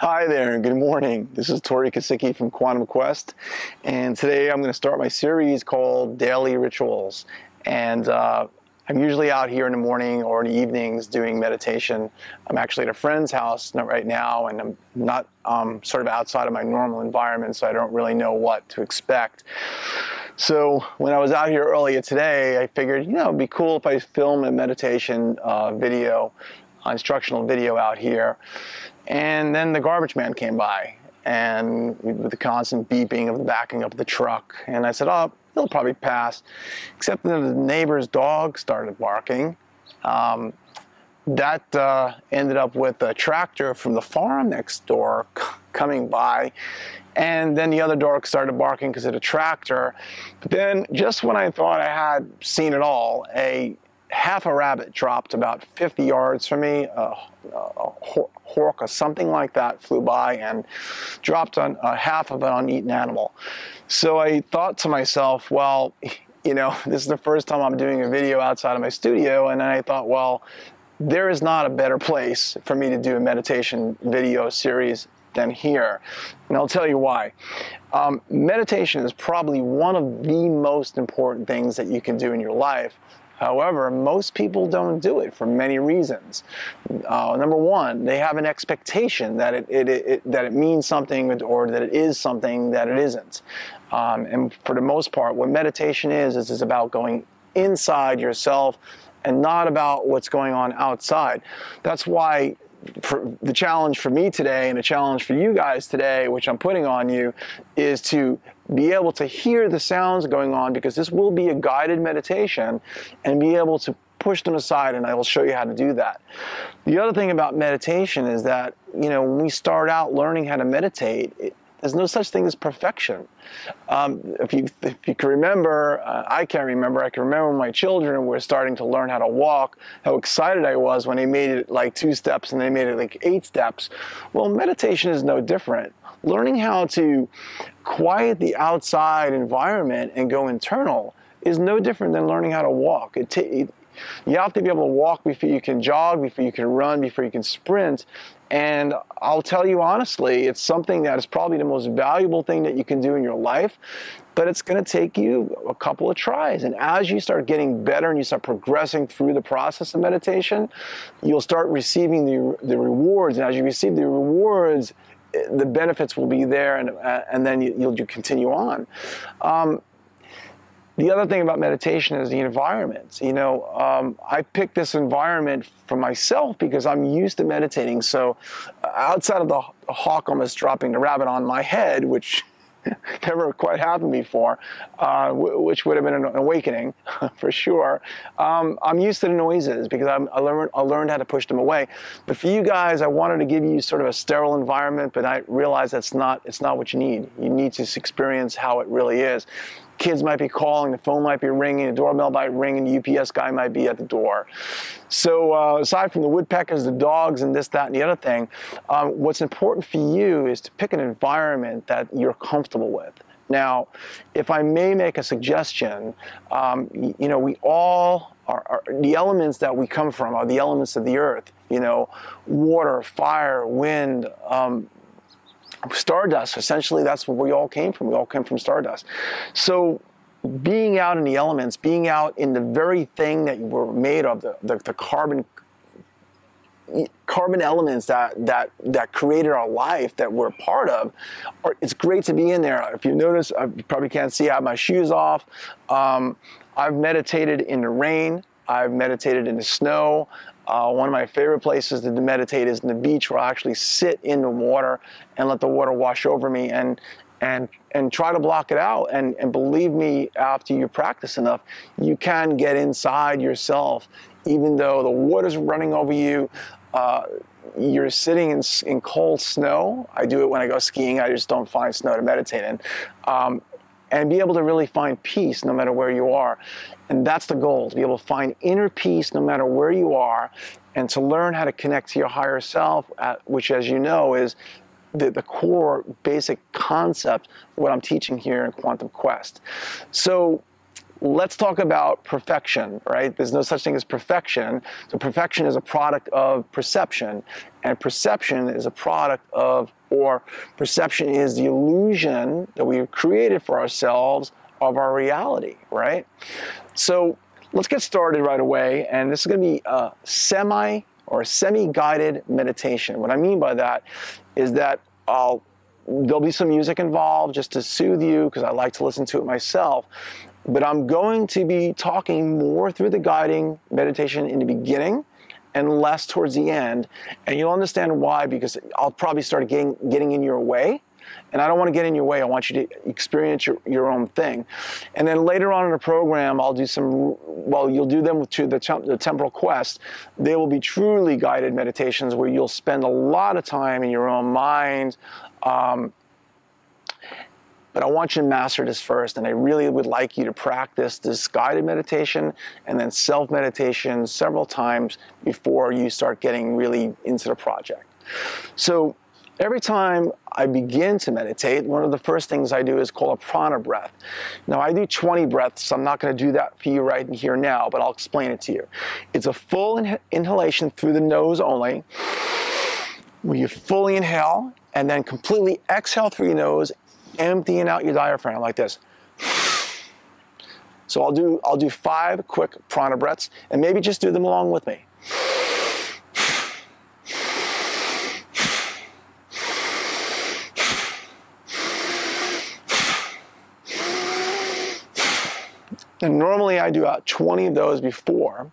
Hi there, and good morning. This is Tore Kesicki from Quantum Quest, and today I'm going to start my series called Daily Rituals. And I'm usually out here in the morning or in the evenings doing meditation. I'm actually at a friend's house right now, and I'm not sort of outside of my normal environment, so I don't really know what to expect. So when I was out here earlier today, I figured, it'd be cool if I film a meditation video, instructional video out here. And then the garbage man came by, and with the constant beeping of the backing up of the truck. And I said, oh, he'll probably pass. Except that the neighbor's dog started barking. That ended up with a tractor from the farm next door coming by. And then the other dog started barking because of the tractor. But then, just when I thought I had seen it all, half a rabbit dropped about 50 yards from me. A hawk or something like that flew by and dropped on half of an uneaten animal. So I thought to myself, well, this is the first time I'm doing a video outside of my studio, and then I thought, well, there is not a better place for me to do a meditation video series than here. And I'll tell you why. Meditation is probably one of the most important things that you can do in your life. However, most people don't do it for many reasons. Number one, they have an expectation that it means something or that it is something that it isn't. And for the most part, what meditation is about going inside yourself and not about what's going on outside. That's why the challenge for me today and the challenge for you guys today, which I'm putting on you, is to be able to hear the sounds going on, because this will be a guided meditation, and be able to push them aside, and I will show you how to do that. The other thing about meditation is that, when we start out learning how to meditate, there's no such thing as perfection. If you can remember, I can remember when my children were starting to learn how to walk, how excited I was when they made it like 2 steps and they made it like 8 steps. Well, meditation is no different. Learning how to quiet the outside environment and go internal is no different than learning how to walk. You have to be able to walk before you can jog, before you can run, before you can sprint. And I'll tell you honestly, it's something that is probably the most valuable thing that you can do in your life, but it's going to take you a couple of tries. And as you start getting better and you start progressing through the process of meditation, you'll start receiving the rewards. And as you receive the rewards, the benefits will be there, and then you'll continue on. The other thing about meditation is the environment. I picked this environment for myself because I'm used to meditating. So outside of the hawk almost dropping the rabbit on my head, which never quite happened before, which would have been an awakening for sure. I'm used to the noises because I learned how to push them away. But for you guys, I wanted to give you sort of a sterile environment, but I realized it's not what you need. You need to experience how it really is. Kids might be calling, the phone might be ringing, the doorbell might ring, and the UPS guy might be at the door. So aside from the woodpeckers, the dogs, and this, that, and the other thing, what's important for you is to pick an environment that you're comfortable with. Now, if I may make a suggestion, we all are the elements that we come from are the elements of the earth. Water, fire, wind, stardust. Essentially, that's where we all came from. We all came from stardust. So being out in the elements, being out in the very thing that you were made of, the carbon elements that created our life, that we're part of, it's great to be in there. If you notice, you probably can't see, I have my shoes off. I've meditated in the rain. I've meditated in the snow. One of my favorite places to meditate is in the beach, where I actually sit in the water and let the water wash over me and try to block it out. And believe me, after you practice enough, you can get inside yourself. Even though the water's running over you, you're sitting in cold snow. I do it when I go skiing. I just don't find snow to meditate in. And be able to really find peace no matter where you are. And that's the goal, to be able to find inner peace no matter where you are, and to learn how to connect to your higher self, which, as you know, is the core basic concept of what I'm teaching here in Quantum Quest. So let's talk about perfection, right? There's no such thing as perfection. So perfection is a product of perception, and perception is a product of, or perception is the illusion that we've created for ourselves of our reality, right? So let's get started right away, and this is going to be a semi-guided meditation. What I mean by that is that there'll be some music involved just to soothe you, because I like to listen to it myself. But I'm going to be talking more through the guiding meditation in the beginning and less towards the end. And you'll understand why, because I'll probably start getting in your way. And I don't want to get in your way. I want you to experience your own thing. And then later on in the program, I'll do you'll do them to the temporal quest. They will be truly guided meditations where you'll spend a lot of time in your own mind. But I want you to master this first, and I really would like you to practice this guided meditation and then self-meditation several times before you start getting really into the project. So every time I begin to meditate, one of the first things I do is called a prana breath. Now, I do 20 breaths, so I'm not going to do that for you right here now, but I'll explain it to you. It's a full inhalation through the nose only, where you fully inhale and then completely exhale through your nose, emptying out your diaphragm like this. So I'll do 5 quick prana breaths, and maybe just do them along with me. And normally I do about 20 of those before,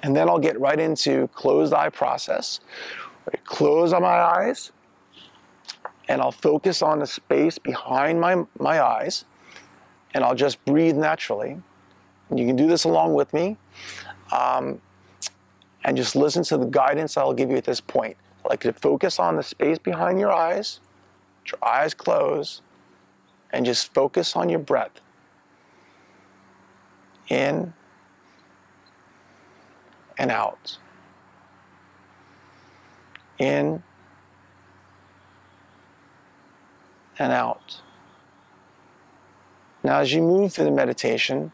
and then I'll get right into closed eye process. I close my eyes, and I'll focus on the space behind my eyes, and I'll just breathe naturally. And you can do this along with me, and just listen to the guidance I'll give you at this point. I'd like you to focus on the space behind your eyes, let your eyes close, and just focus on your breath. In and out. In and out. Now, as you move through the meditation,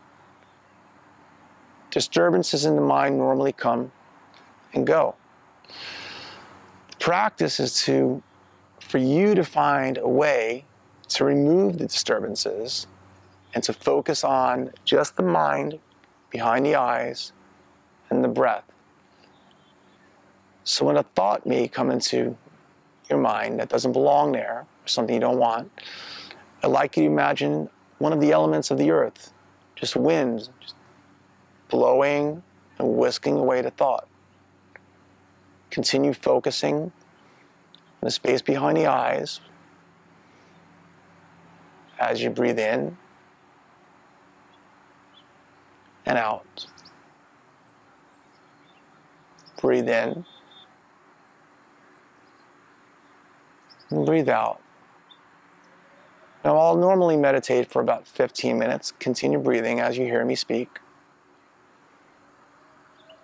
disturbances in the mind normally come and go. The practice is for you to find a way to remove the disturbances and to focus on just the mind behind the eyes and the breath. So when a thought may come into your mind that doesn't belong there, or something you don't want, I'd like you to imagine one of the elements of the earth, just wind, just blowing and whisking away the thought. Continue focusing on the space behind the eyes as you breathe in and out. Breathe in and breathe out. Now, I'll normally meditate for about 15 minutes. Continue breathing as you hear me speak.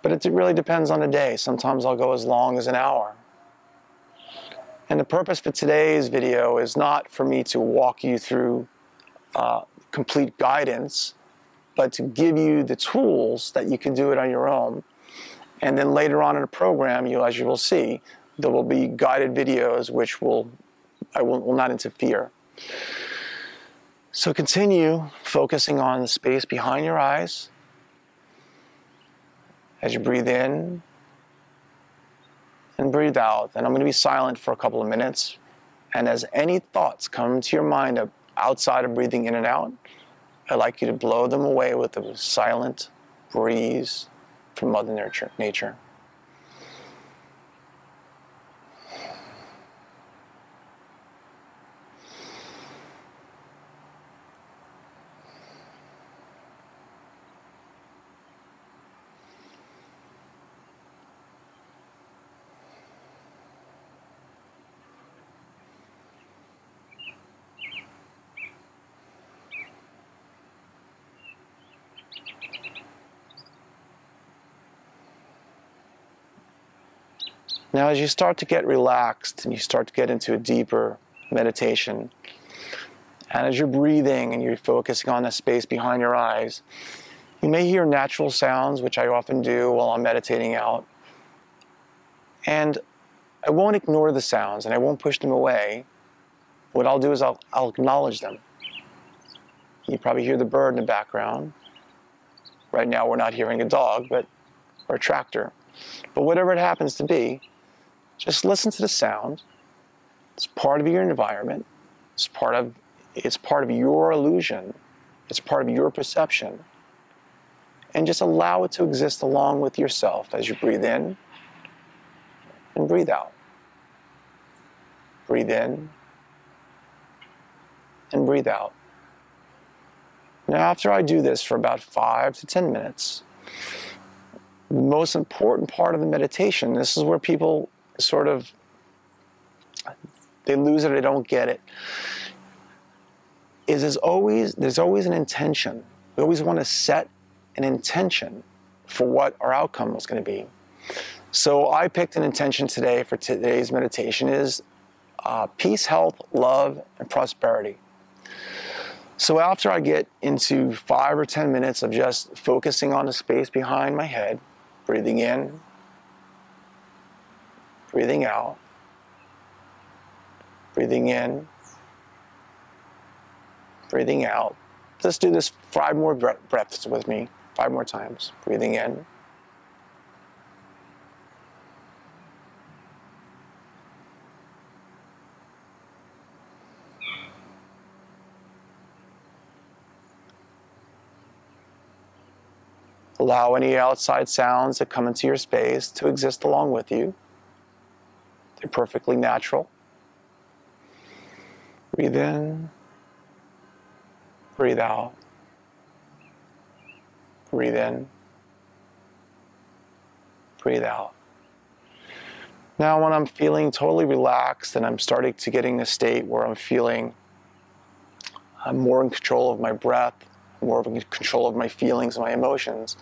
But it really depends on the day. Sometimes I'll go as long as an hour. And the purpose for today's video is not for me to walk you through complete guidance, but to give you the tools that you can do it on your own. And then later on in the program, as you will see, there will be guided videos which I will not interfere. So continue focusing on the space behind your eyes as you breathe in and breathe out. And I'm going to be silent for a couple of minutes. And as any thoughts come to your mind outside of breathing in and out, I'd like you to blow them away with a silent breeze from Mother Nature. Now, as you start to get relaxed and you start to get into a deeper meditation, and as you're breathing and you're focusing on the space behind your eyes, You may hear natural sounds, which I often do while I'm meditating out. And I won't ignore the sounds and I won't push them away. What I'll do is I'll acknowledge them. You probably hear the bird in the background. Right now we're not hearing a dog, or a tractor. But whatever it happens to be, just listen to the sound. It's part of your environment. It's part of your illusion. It's part of your perception. And just allow it to exist along with yourself as you breathe in and breathe out. Breathe in and breathe out. Now, after I do this for about 5 to 10 minutes, the most important part of the meditation, this is where people they lose it or they don't get it, is there's always an intention. We always want to set an intention for what our outcome was going to be. So I picked an intention today for today's meditation is peace, health, love, and prosperity. So after I get into 5 or 10 minutes of just focusing on the space behind my head, breathing in, breathing out, breathing in, breathing out. Let's do this 5 more breaths with me, 5 more times. Breathing in, allow any outside sounds that come into your space to exist along with you. They're perfectly natural. Breathe in, breathe out, breathe in, breathe out. Now when I'm feeling totally relaxed and I'm starting to get in a state where I'm more in control of my breath, more in control of my feelings and my emotions,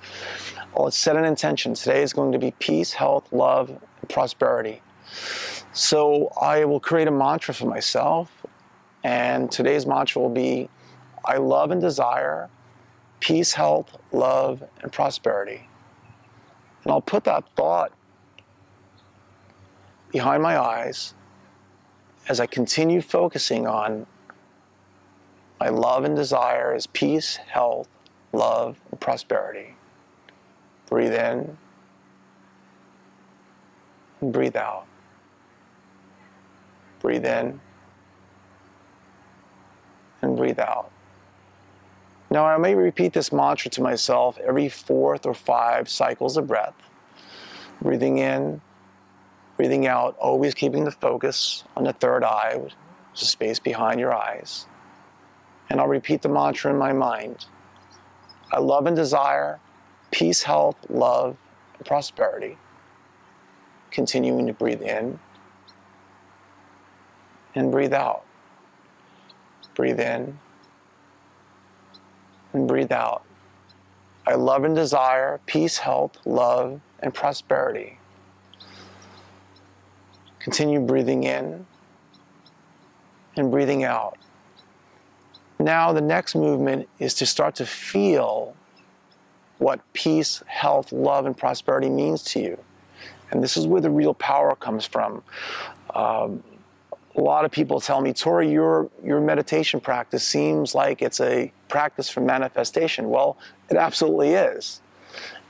I'll set an intention. Today is going to be peace, health, love, and prosperity. So I will create a mantra for myself, and today's mantra will be, I love and desire peace, health, love, and prosperity. And I'll put that thought behind my eyes as I continue focusing on my love and desire is peace, health, love, and prosperity. Breathe in and breathe out. Breathe in and breathe out. Now I may repeat this mantra to myself every 4th or 5 cycles of breath. Breathing in, breathing out, always keeping the focus on the third eye, which is the space behind your eyes. And I'll repeat the mantra in my mind. I love and desire peace, health, love, and prosperity. Continuing to breathe in and breathe out. Breathe in and breathe out. I love and desire peace, health, love, and prosperity. Continue breathing in and breathing out. Now the next movement is to start to feel what peace, health, love, and prosperity means to you. And this is where the real power comes from. A lot of people tell me, Tore, your meditation practice seems like it's a practice for manifestation. Well, it absolutely is.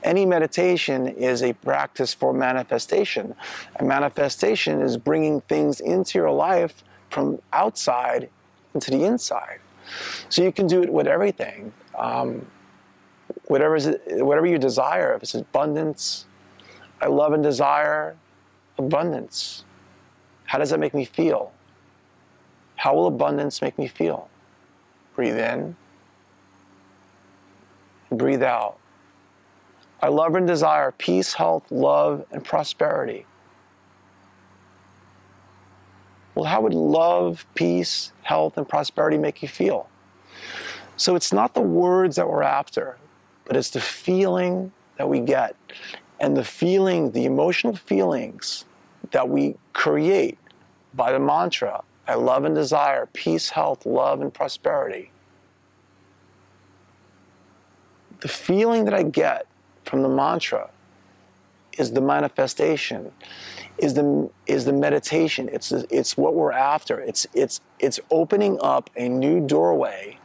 Any meditation is a practice for manifestation. And manifestation is bringing things into your life from outside into the inside. So you can do it with everything. Whatever you desire, if it's abundance, I love and desire abundance. How does that make me feel? How will abundance make me feel? Breathe in and breathe out. I love and desire peace, health, love, and prosperity. Well, how would love, peace, health, and prosperity make you feel? So it's not the words that we're after, but it's the feeling that we get. And the emotional feelings that we create by the mantra, I love and desire peace, health, love, and prosperity. the feeling that I get from the mantra is the manifestation, is the meditation. It's what we're after. It's opening up a new doorway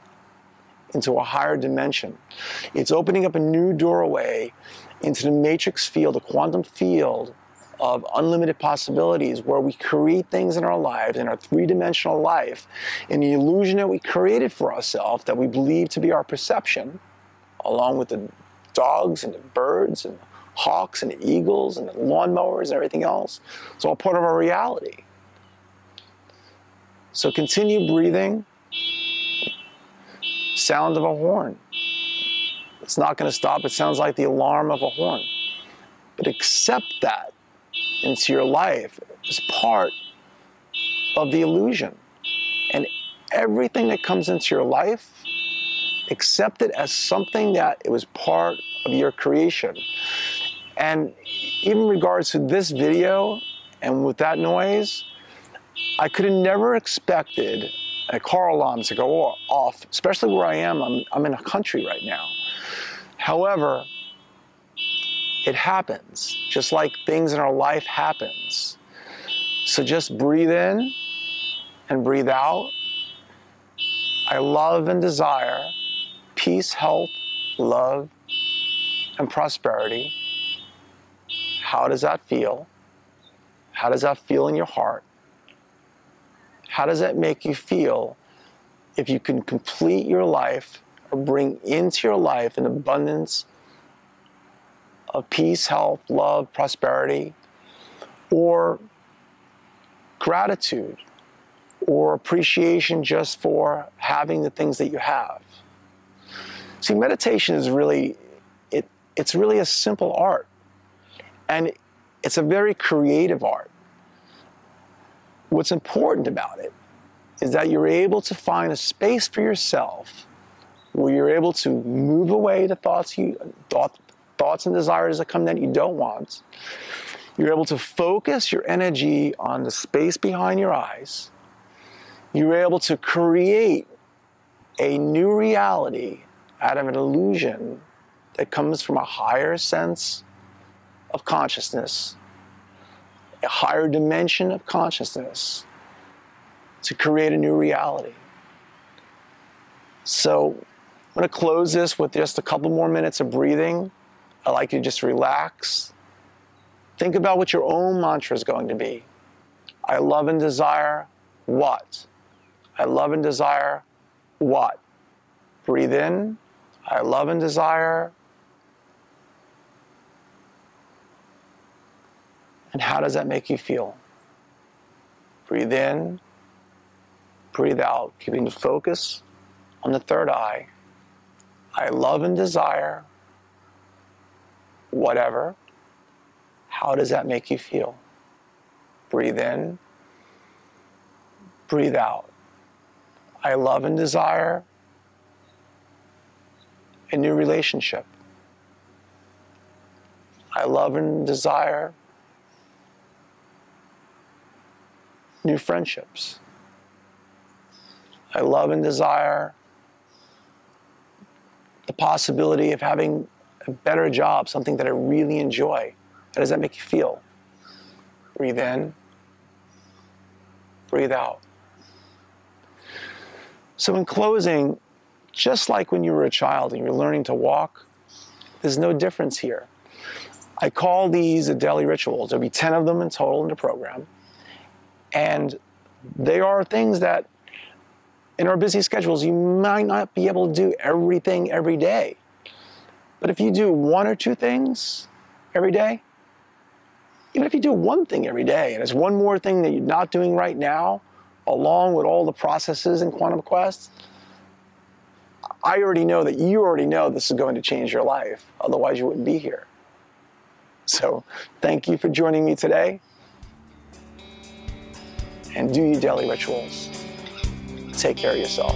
into a higher dimension. It's opening up a new doorway into the matrix field, the quantum field of unlimited possibilities, where we create things in our lives, in our three-dimensional life, in the illusion that we created for ourselves, that we believe to be our perception, along with the dogs and the birds and the hawks and the eagles and the lawnmowers and everything else. It's all part of our reality. So continue breathing. Sound of a horn. It's not going to stop. It sounds like the alarm of a horn. But accept that into your life as part of the illusion. And everything that comes into your life, accept it as something that it was part of your creation. And even in regards to this video and with that noise, I could have never expected a car alarm to go off, especially where I am. I'm in a country right now. However, it happens, just like things in our life happens. So just breathe in and breathe out. I love and desire peace, health, love, and prosperity. How does that feel? How does that feel in your heart? How does that make you feel if you can complete your life or bring into your life an abundance of peace, health, love, prosperity, or gratitude, or appreciation just for having the things that you have? See, meditation is really, it's really a simple art. And it's a very creative art. What's important about it is that you're able to find a space for yourself where you're able to move away the thoughts and desires that come that you don't want. You're able to focus your energy on the space behind your eyes. You're able to create a new reality out of an illusion that comes from a higher sense of consciousness, a higher dimension of consciousness, to create a new reality. So I'm going to close this with just a couple more minutes of breathing. I'd like you to just relax. Think about what your own mantra is going to be. I love and desire what? I love and desire what? Breathe in. I love and desire. And how does that make you feel? Breathe in, breathe out, keeping the focus on the third eye. I love and desire whatever. How does that make you feel? Breathe in, breathe out. I love and desire a new relationship. I love and desire new friendships. I love and desire the possibility of having a better job, something that I really enjoy. How does that make you feel? Breathe in, breathe out. So in closing, just like when you were a child and you were learning to walk, there's no difference here. I call these the daily rituals. There'll be 10 of them in total in the program. And they are things that in our busy schedules, you might not be able to do everything every day. But if you do one or two things every day, even if you do one thing every day, and it's one more thing that you're not doing right now, along with all the processes in Quantum Quest, I already know that you already know this is going to change your life. Otherwise, you wouldn't be here. So thank you for joining me today. And do your daily rituals. Take care of yourself.